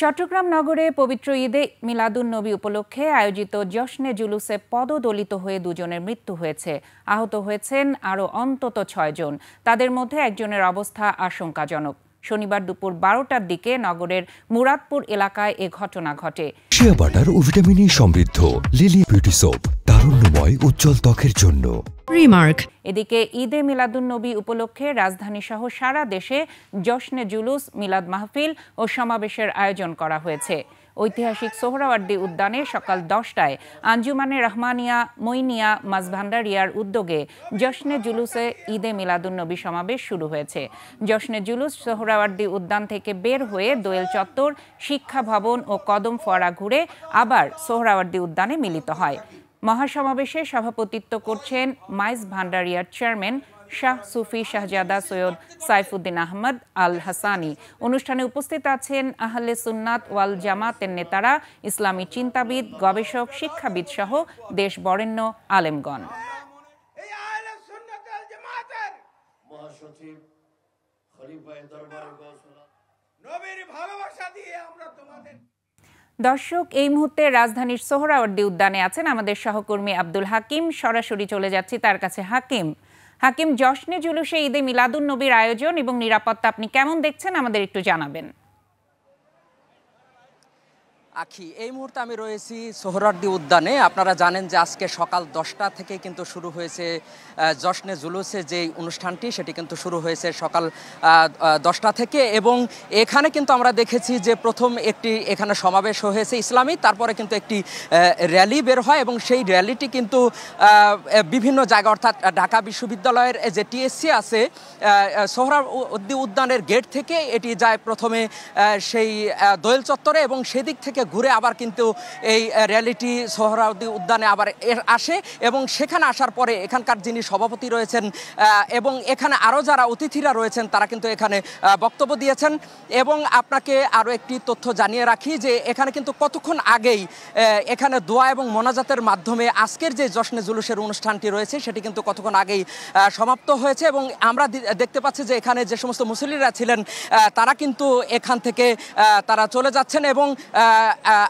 চট্টগ্রাম নগরে পবিত্র ঈদে মিলাদুন্নবী উপলক্ষে আয়োজিত জশ্নে জুলুসে পদদলিত হয়ে দুজনের মৃত্যু হয়েছে। আহত হয়েছেন আরও অন্তত ৬ জন। তাদের মধ্যে একজনের অবস্থা আশঙ্কাজনক। শনিবার দুপুর ১২টার দিকে নগরের মুরাদপুর এলাকায় এ ঘটনা ঘটে। শিয়া বাটার ও ভিটামিন ই সমৃদ্ধ লিলি বিউটি সোপ, তারুণ্যময় উজ্জ্বল ত্বকের জন্য। রিমার্ক। এদিকে ঈদে মিলাদুন্নবী উপলক্ষে রাজধানী সহ সারা দেশে জশ্নে জুলুস, মিলাদ মাহফিল ও সমাবেশের আয়োজন করা হয়েছে। ঐতিহাসিক সোহরাওয়ার্দী উদ্যানে সকাল 10টায় আঞ্জুমানে রহমানিয়া মইনিয়া মাঝভান্ডারিয়ার উদ্যোগে জশ্নে জুলুসে ঈদে মিলাদুন্নবী সমাবেশ শুরু হয়েছে। জশ্নে জুলুস সোহরাওয়ার্দী উদ্যান থেকে বের হয়ে দোয়েল চত্বর, শিক্ষা ভবন ও কদম ফোয়ারা ঘুরে আবার সোহরাওয়ার্দী উদ্যানে মিলিত হয়। মহাসমাবেশে সভাপতিত্ব করছেন মাইজ ভান্ডারিয়ার চেয়ারম্যান শাহ সুফি শাহজাদা সৈয়দ সাইফুদ্দিন আহমদ আল হাসানি। অনুষ্ঠানে উপস্থিত আছেন আহলে সুন্নাত ওয়াল জামাতের নেতারা, ইসলামী চিন্তাবিদ, গবেষক, শিক্ষাবিদ সহ দেশ বরেণ্য আলেমগণ। দর্শক, এই মুহূর্তে রাজধানীর সোহরাওয়ার্দী উদ্যানে আছেন আমাদের সহকর্মী আব্দুল হাকিম। সরাসরি চলে যাচ্ছি তার কাছে। হাকিম, জশ্নে জুলুসে ঈদে মিলাদুন্নবীর আয়োজন এবং নিরাপত্তা আপনি কেমন দেখছেন, আমাদের একটু জানাবেন। আখি, এই মুহূর্তে আমি রয়েছি সোহরাওয়ার্দী উদ্যানে। আপনারা জানেন যে আজকে সকাল 10টা থেকে কিন্তু শুরু হয়েছে জশ্নে জুলুসে যে অনুষ্ঠানটি, সেটি কিন্তু শুরু হয়েছে সকাল 10টা থেকে। এবং এখানে কিন্তু আমরা দেখেছি যে প্রথম একটি এখানে সমাবেশ হয়েছে ইসলামী, তারপরে কিন্তু একটি র্যালি বের হয় এবং সেই র্যালিটি কিন্তু বিভিন্ন জায়গা, অর্থাৎ ঢাকা বিশ্ববিদ্যালয়ের যে টিএসসি আছে সোহরাওয়ার্দী উদ্যানের গেট থেকে এটি যায় প্রথমে সেই দোয়েল চত্বরে এবং সেদিক থেকে ঘুরে আবার কিন্তু এই র্যালিটি সোহরাওয়ার্দী উদ্যানে আবার আসে এবং সেখানে আসার পরে এখানকার যিনি সভাপতি রয়েছেন এবং এখানে আরও যারা অতিথিরা রয়েছেন তারা কিন্তু এখানে বক্তব্য দিয়েছেন। এবং আপনাকে আরও একটি তথ্য জানিয়ে রাখি যে এখানে কিন্তু কতক্ষণ আগেই এখানে দোয়া এবং মোনাজাতের মাধ্যমে আজকের যে জশ্নে জুলুসের অনুষ্ঠানটি রয়েছে সেটি কিন্তু কতক্ষণ আগেই সমাপ্ত হয়েছে এবং আমরা দেখতে পাচ্ছি যে এখানে যে সমস্ত মুসল্লিরা ছিলেন তারা কিন্তু এখান থেকে তারা চলে যাচ্ছেন। এবং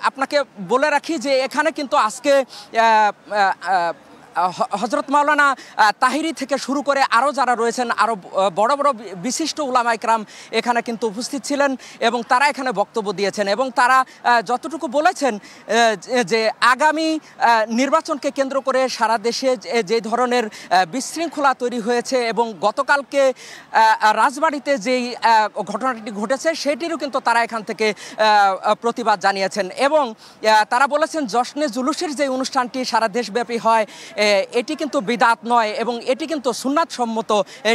আপনাকে বলে রাখি যে এখানে কিন্তু আজকে হযরত মাওলানা তাহিরি থেকে শুরু করে আরও যারা রয়েছেন, আরও বড় বড় বিশিষ্ট উলামা ইকরাম এখানে কিন্তু উপস্থিত ছিলেন এবং তারা এখানে বক্তব্য দিয়েছেন এবং তারা যতটুকু বলেছেন যে আগামী নির্বাচনকে কেন্দ্র করে সারা দেশে যে ধরনের বিশৃঙ্খলা তৈরি হয়েছে এবং গতকালকে রাজবাড়িতে যেই ঘটনাটি ঘটেছে সেটিরও কিন্তু তারা এখান থেকে প্রতিবাদ জানিয়েছেন। এবং তারা বলেছেন জশ্নে জুলুসের যে অনুষ্ঠানটি সারা দেশব্যাপী হয় এটি কিন্তু বিদআত নয় এবং এটি কিন্তু সুন্নাত সম্মত,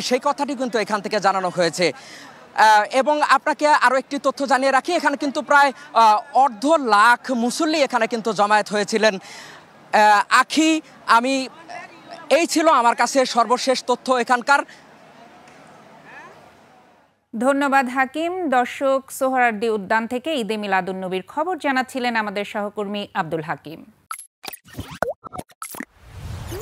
সেই কথাটি কিন্তু এখান থেকে জানানো হয়েছে। এবং আপনাকে আরও একটি তথ্য জানিয়ে রাখি, এখানে কিন্তু প্রায় 1.5 লাখ মুসল্লি এখানে কিন্তু জমায়েত হয়েছিলেন। আখি, এই ছিল আমার কাছে সর্বশেষ তথ্য এখানকার। ধন্যবাদ হাকিম। দর্শক, সোহরাওয়ার্দী উদ্যান থেকে ঈদে মিলাদুন্নবীর খবর জানাচ্ছিলেন আমাদের সহকর্মী আব্দুল হাকিম।